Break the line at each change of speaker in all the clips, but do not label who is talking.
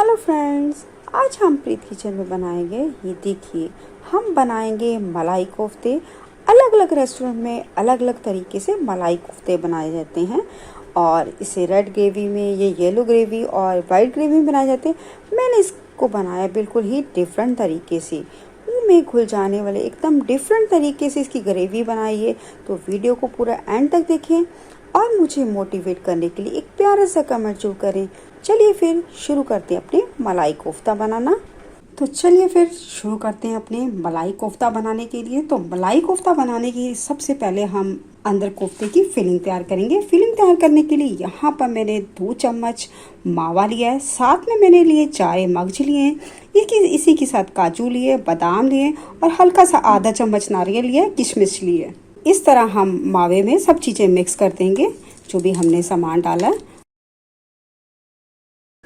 Hello friends, आज हम प्रीत kitchen में बनाएंगे। ये देखिए, हम बनाएंगे मलाई कोफ्ते। अलग अलग रेस्टोरेंट में अलग अलग तरीके से मलाई कोफ्ते बनाए जाते हैं और इसे रेड ग्रेवी में, ये येलो ग्रेवी और वाइट ग्रेवी में बनाए जाते हैं। मैंने इसको बनाया बिल्कुल ही डिफरेंट तरीके से, मुंह में घुल जाने वाले एकदम डिफरेंट तरीके से इसकी ग्रेवी बनाई है। तो वीडियो को पूरा एंड तक देखें और मुझे मोटिवेट करने के लिए एक प्यारा सा कमेंट जरूर करें। चलिए फिर शुरू करते हैं अपने मलाई कोफ्ता बनाना। तो चलिए फिर शुरू करते हैं अपने मलाई कोफ्ता बनाने के लिए। तो मलाई कोफ्ता बनाने के लिए सबसे पहले हम अंदर कोफ्ते की फिलिंग तैयार करेंगे। फिलिंग तैयार करने के लिए यहाँ पर मैंने 2 चम्मच मावा लिया है, साथ में मैंने लिए 4 मगज लिए हैं, इसी के साथ काजू लिए, बादाम लिए और हल्का सा आधा चम्मच नारियल लिया, किशमिश लिए। इस तरह हम मावे में सब चीज़ें मिक्स कर देंगे जो भी हमने सामान डाला है।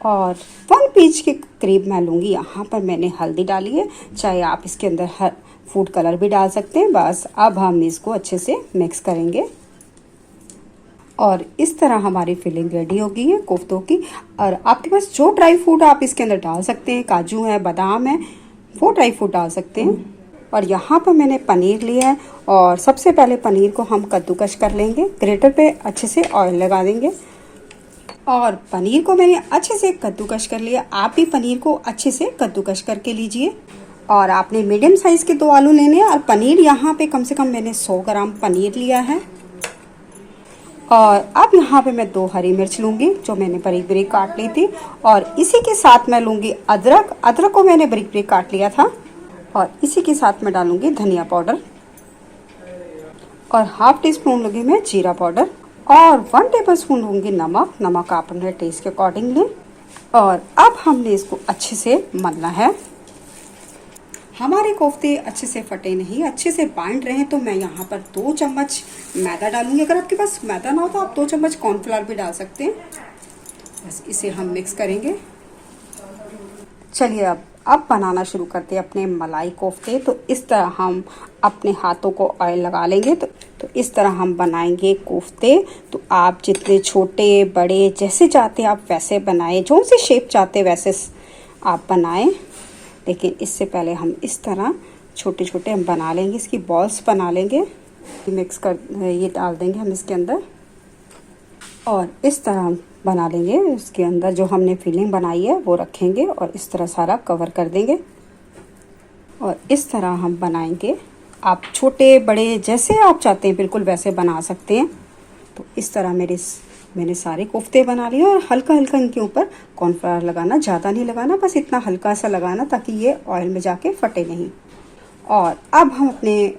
और 1 पेज के करीब मैं लूँगी। यहाँ पर मैंने हल्दी डाली है, चाहे आप इसके अंदर फूड कलर भी डाल सकते हैं। बस अब हम इसको अच्छे से मिक्स करेंगे और इस तरह हमारी फिलिंग रेडी हो गई है कोफ्तों की। और आपके पास जो ड्राई फ्रूट आप इसके अंदर डाल सकते हैं, काजू है, बादाम है, वो ड्राई फ्रूट डाल सकते हैं। और यहाँ पर मैंने पनीर लिया है और सबसे पहले पनीर को हम कद्दूकश कर लेंगे। ग्रेटर पे अच्छे से ऑयल लगा देंगे और पनीर को मैंने अच्छे से कद्दूकश कर लिया। आप भी पनीर को अच्छे से कद्दूकश करके लीजिए। और आपने मीडियम साइज़ के 2 आलू लेने हैं और पनीर यहाँ पे कम से कम मैंने 100 ग्राम पनीर लिया है। और अब यहाँ पे मैं 2 हरी मिर्च लूँगी जो मैंने बारीक बारीक काट ली थी। और इसी के साथ मैं लूँगी अदरक को मैंने बारीक बारीक काट लिया था। और इसी के साथ मैं डालूँगी धनिया पाउडर और हाफ टी स्पून लूँगी मैं जीरा पाउडर और 1 टेबलस्पून लूँगी नमक आप अपने टेस्ट के अकॉर्डिंग लें। और अब हमने इसको अच्छे से मलना है। हमारे कोफ्ते अच्छे से फटे नहीं, अच्छे से बाइंड रहे, तो मैं यहाँ पर 2 चम्मच मैदा डालूंगी। अगर आपके पास मैदा ना हो तो आप 2 चम्मच कॉर्नफ्लावर भी डाल सकते हैं। बस इसे हम मिक्स करेंगे। चलिए अब बनाना शुरू करते हैं अपने मलाई कोफ्ते। तो इस तरह हम अपने हाथों को ऑयल लगा लेंगे। तो इस तरह हम बनाएंगे कोफ्ते। तो आप जितने छोटे बड़े जैसे चाहते हैं आप वैसे बनाएं, जो से शेप चाहते हैं वैसे आप बनाएं। लेकिन इससे पहले हम इस तरह छोटे छोटे हम बना लेंगे, इसकी बॉल्स बना लेंगे। मिक्स कर ये डाल देंगे हम इसके अंदर और इस तरह हम बना लेंगे। उसके अंदर जो हमने फिलिंग बनाई है वो रखेंगे और इस तरह सारा कवर कर देंगे। और इस तरह हम बनाएंगे। आप छोटे बड़े जैसे आप चाहते हैं बिल्कुल वैसे बना सकते हैं। तो इस तरह मैंने सारे कोफ्ते बना लिए और हल्का हल्का इनके ऊपर कॉर्नफ्लावर लगाना, ज़्यादा नहीं लगाना, बस इतना हल्का सा लगाना ताकि ये ऑयल में जाके फटे नहीं। और अब हम अपने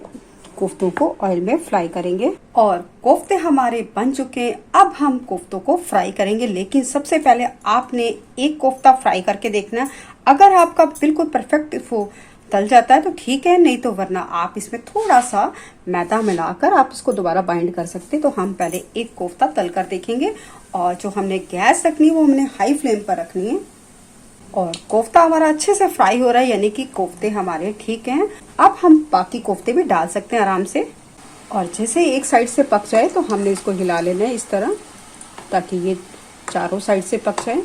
कोफ्तों को ऑयल में फ्राई करेंगे। और कोफ्ते हमारे बन चुके हैं। अब हम कोफ्तों को फ्राई करेंगे। लेकिन सबसे पहले आपने एक कोफ्ता फ्राई करके देखना। अगर आपका बिल्कुल परफेक्ट वो तल जाता है तो ठीक है, नहीं तो वरना आप इसमें थोड़ा सा मैदा मिलाकर आप इसको दोबारा बाइंड कर सकते हैं। तो हम पहले एक कोफ्ता तल कर देखेंगे। और जो हमने गैस रखनी है वो हमने हाई फ्लेम पर रखनी है। और कोफ्ता हमारा अच्छे से फ्राई हो रहा है, यानी कि कोफ्ते हमारे ठीक हैं। अब हम बाकी कोफ्ते भी डाल सकते हैं आराम से। और जैसे एक साइड से पक जाए तो हमने इसको हिला लेना है इस तरह, ताकि ये चारों साइड से पक जाए।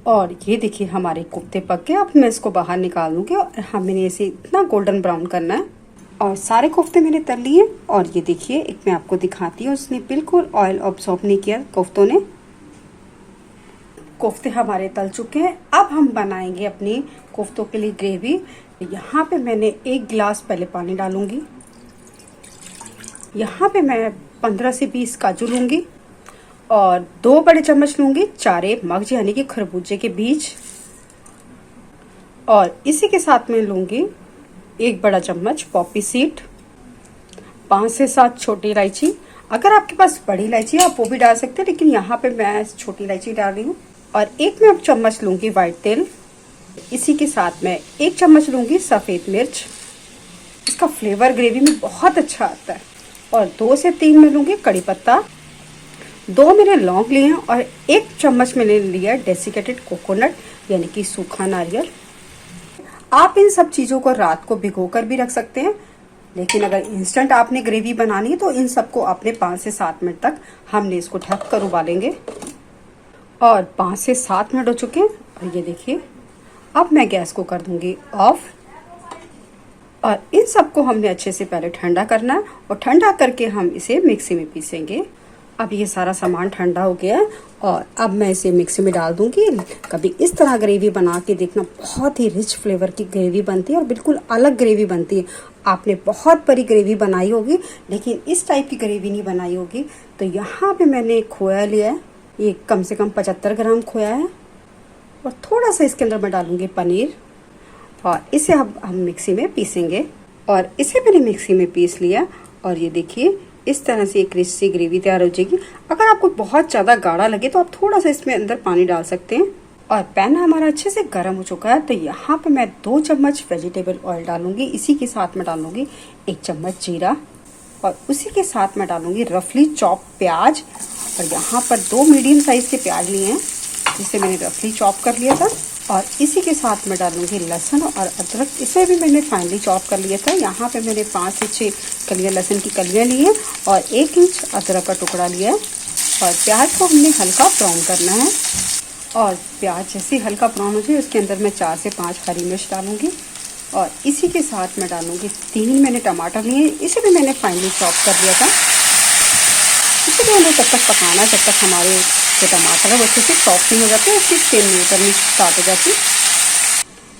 और ये देखिए हमारे कोफ्ते पक गए। अब मैं इसको बाहर निकाल दूंगी और हमें इसे इतना गोल्डन ब्राउन करना है। और सारे कोफ्ते मैंने तल लिए। और ये देखिए, एक मैं आपको दिखाती हूँ, उसने बिल्कुल ऑयल ऑब्जॉर्ब नहीं किया कोफ्तों ने। कोफ्ते हमारे तल चुके हैं। अब हम बनाएंगे अपनी कोफ्तों के लिए ग्रेवी। यहाँ पे मैंने 1 गिलास पहले पानी डालूंगी। यहाँ पे मैं 15 से 20 काजू लूंगी और 2 बड़े चम्मच लूंगी 4 मगज यानी कि खरबूजे के बीज। और इसी के साथ में लूंगी 1 बड़ा चम्मच पॉपी सीड, 5 से 7 छोटी इलायची। अगर आपके पास बड़ी इलायची है आप वो भी डाल सकते हैं, लेकिन यहाँ पे मैं छोटी इलायची डाल रही हूँ। और 1 मैं चम्मच लूंगी वाइट तेल। इसी के साथ मैं 1 चम्मच लूंगी सफ़ेद मिर्च, इसका फ्लेवर ग्रेवी में बहुत अच्छा आता है। और 2 से 3 मैं लूंगी कड़ी पत्ता, 2 मैंने लौंग लिए हैं और 1 चम्मच मैंने लिया डेसिकेटेड कोकोनट यानी कि सूखा नारियल। आप इन सब चीज़ों को रात को भिगो कर भी रख सकते हैं, लेकिन अगर इंस्टेंट आपने ग्रेवी बनानी है तो इन सबको आपने 5 से 7 मिनट तक हमने इसको ढक कर उबालेंगे। और 5 से 7 मिनट हो चुके हैं और ये देखिए अब मैं गैस को कर दूंगी ऑफ। और इन सबको हमने अच्छे से पहले ठंडा करना है और ठंडा करके हम इसे मिक्सी में पीसेंगे। अब ये सारा सामान ठंडा हो गया है और अब मैं इसे मिक्सी में डाल दूंगी। कभी इस तरह ग्रेवी बना के देखना, बहुत ही रिच फ्लेवर की ग्रेवी बनती है और बिल्कुल अलग ग्रेवी बनती है। आपने बहुत बड़ी ग्रेवी बनाई होगी लेकिन इस टाइप की ग्रेवी नहीं बनाई होगी। तो यहाँ पे मैंने खोया लिया है, ये कम से कम 75 ग्राम खोया है और थोड़ा सा इसके अंदर मैं डालूंगी पनीर और इसे अब हम मिक्सी में पीसेंगे। और इसे मैंने मिक्सी में पीस लिया और ये देखिए इस तरह से एक रिच सी ग्रेवी तैयार हो जाएगी। अगर आपको बहुत ज़्यादा गाढ़ा लगे तो आप थोड़ा सा इसमें अंदर पानी डाल सकते हैं। और पैन हमारा अच्छे से गर्म हो चुका है तो यहाँ पे मैं 2 चम्मच वेजिटेबल ऑयल डालूंगी। इसी के साथ में डालूंगी 1 चम्मच जीरा और उसी के साथ मैं डालूंगी रफली चॉप प्याज। और यहाँ पर 2 मीडियम साइज के प्याज लिए हैं जिसे मैंने रफली चॉप कर लिया था। और इसी के साथ मैं डालूंगी लहसुन और अदरक, इसे भी मैंने फाइनली चॉप कर लिया था। यहाँ पे मैंने 5 से 6 कलियाँ लहसुन की कलियाँ ली हैं और 1 इंच अदरक का टुकड़ा लिया है। और प्याज को हमने हल्का ब्राउन करना है और प्याज जैसे हल्का ब्राउन हो जाए उसके अंदर मैं 4 से 5 हरी मिर्च डालूंगी। और इसी के साथ मैं डालूंगी 3 मैंने टमाटर लिए, इसे भी मैंने फाइनली चॉप कर लिया था। इसे भी हमें तब तक पकाना है जब तक हमारे जो टमाटर है वो अच्छे से सॉफ्ट नहीं हो जाते, उसकी स्किन नहीं करनी स्टार्ट हो जाती।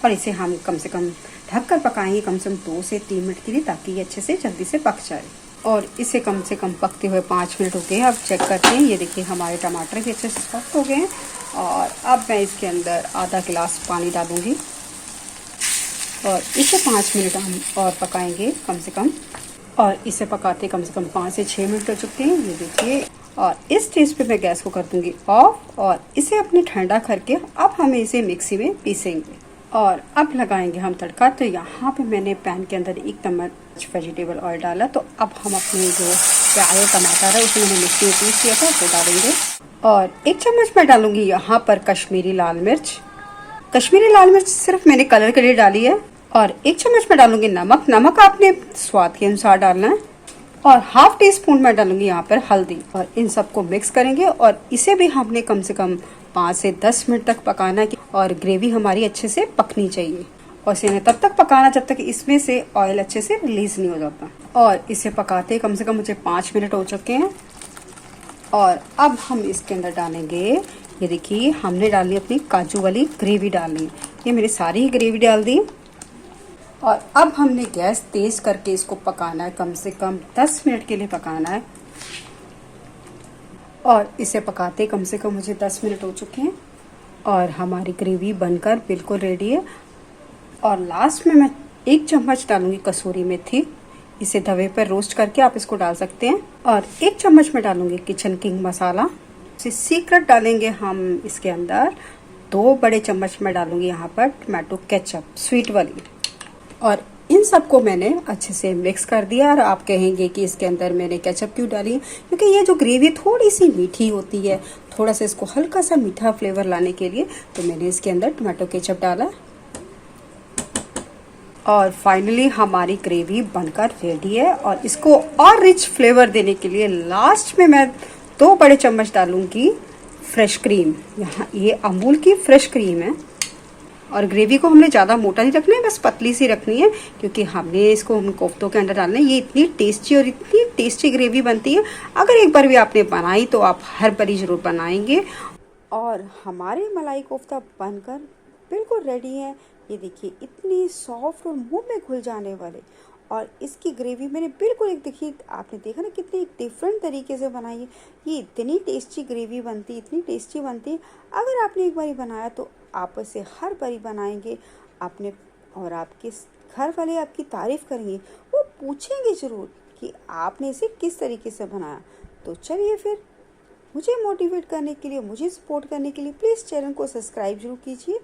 और इसे हम कम से कम ढक कर पकाएंगे कम से कम 2 से 3 मिनट के लिए ताकि ये अच्छे से जल्दी से पक जाए। और इसे कम से कम पकते हुए 5 मिनट हो गए। अब चेक करते हैं, ये देखिए हमारे टमाटर भी अच्छे से सॉफ्ट हो गए हैं। और अब मैं इसके अंदर आधा गिलास पानी डालूंगी और इसे 5 मिनट हम और पकाएंगे कम से कम। और इसे पकाते कम से कम 5 से 6 मिनट हो चुके हैं, ये देखिए। और इस स्टेज पे मैं गैस को कर दूंगी ऑफ और इसे अपने ठंडा करके अब हम इसे मिक्सी में पीसेंगे। और अब लगाएंगे हम तड़का। तो यहाँ पे मैंने पैन के अंदर 1 चम्मच वेजिटेबल ऑयल डाला। तो अब हम अपने जो प्याज टमाटर है उसे मैंने मिक्सी में पीस लिया था वो डालेंगे। और 1 चम्मच मैं डालूंगी यहाँ पर कश्मीरी लाल मिर्च। कश्मीरी लाल मिर्च सिर्फ मैंने कलर के लिए डाली है। और 1 चम्मच मैं डालूंगी नमक, नमक आपने स्वाद के अनुसार डालना है। और ½ टीस्पून मैं डालूंगी यहाँ पर हल्दी। और इन सबको मिक्स करेंगे और इसे भी हमने कम से कम 5 से 10 मिनट तक पकाना है और ग्रेवी हमारी अच्छे से पकनी चाहिए। और इसे तब तक पकाना जब तक इसमें से ऑयल अच्छे से रिलीज नहीं हो जाता। और इसे पकाते कम से कम मुझे 5 मिनट हो चुके हैं। और अब हम इसके अंदर डालेंगे, ये देखिए हमने डाली अपनी काजू वाली ग्रेवी डालनी। ये मैंने सारी ग्रेवी डाल दी। और अब हमने गैस तेज करके इसको पकाना है, कम से कम 10 मिनट के लिए पकाना है। और इसे पकाते कम से कम मुझे 10 मिनट हो चुके हैं और हमारी ग्रेवी बनकर बिल्कुल रेडी है। और लास्ट में मैं 1 चम्मच डालूंगी कसूरी मेथी। इसे तवे पर रोस्ट करके आप इसको डाल सकते हैं। और 1 चम्मच में डालूंगी किचन किंग मसाला। इसे सीक्रेट डालेंगे हम इसके अंदर। 2 बड़े चम्मच में डालूंगी यहाँ पर टमाटो केचप स्वीट वाली। और इन सबको मैंने अच्छे से मिक्स कर दिया। और आप कहेंगे कि इसके अंदर मैंने केचप क्यों डाली, क्योंकि ये जो ग्रेवी थोड़ी सी मीठी होती है, थोड़ा सा इसको हल्का सा मीठा फ्लेवर लाने के लिए तो मैंने इसके अंदर टमाटो केचप डाला। और फाइनली हमारी ग्रेवी बनकर रेडी है। और इसको और रिच फ्लेवर देने के लिए लास्ट में मैं 2 बड़े चम्मच डालूंगी फ्रेश क्रीम। यहाँ ये अमूल की फ्रेश क्रीम है। और ग्रेवी को हमने ज़्यादा मोटा नहीं रखना है, बस पतली सी रखनी है, क्योंकि हमने इसको हम कोफ्तों के अंदर डालना है। ये इतनी टेस्टी और इतनी टेस्टी ग्रेवी बनती है। अगर एक बार भी आपने बनाई तो आप हर बारी ज़रूर बनाएंगे। और हमारे मलाई कोफ्ता बनकर बिल्कुल रेडी है। ये देखिए इतनी सॉफ्ट और मुंह में घुल जाने वाले। और इसकी ग्रेवी मैंने बिल्कुल एक देखिए, आपने देखा ना कितनी एक डिफरेंट तरीके से बनाई है। ये इतनी टेस्टी ग्रेवी बनती, इतनी टेस्टी बनती है। अगर आपने एक बारी बनाया तो आप इसे हर बारी बनाएंगे आपने, और आपके घर वाले आपकी तारीफ़ करेंगे। वो पूछेंगे ज़रूर कि आपने इसे किस तरीके से बनाया। तो चलिए फिर, मुझे मोटिवेट करने के लिए, मुझे सपोर्ट करने के लिए प्लीज़ चैनल को सब्सक्राइब जरूर कीजिए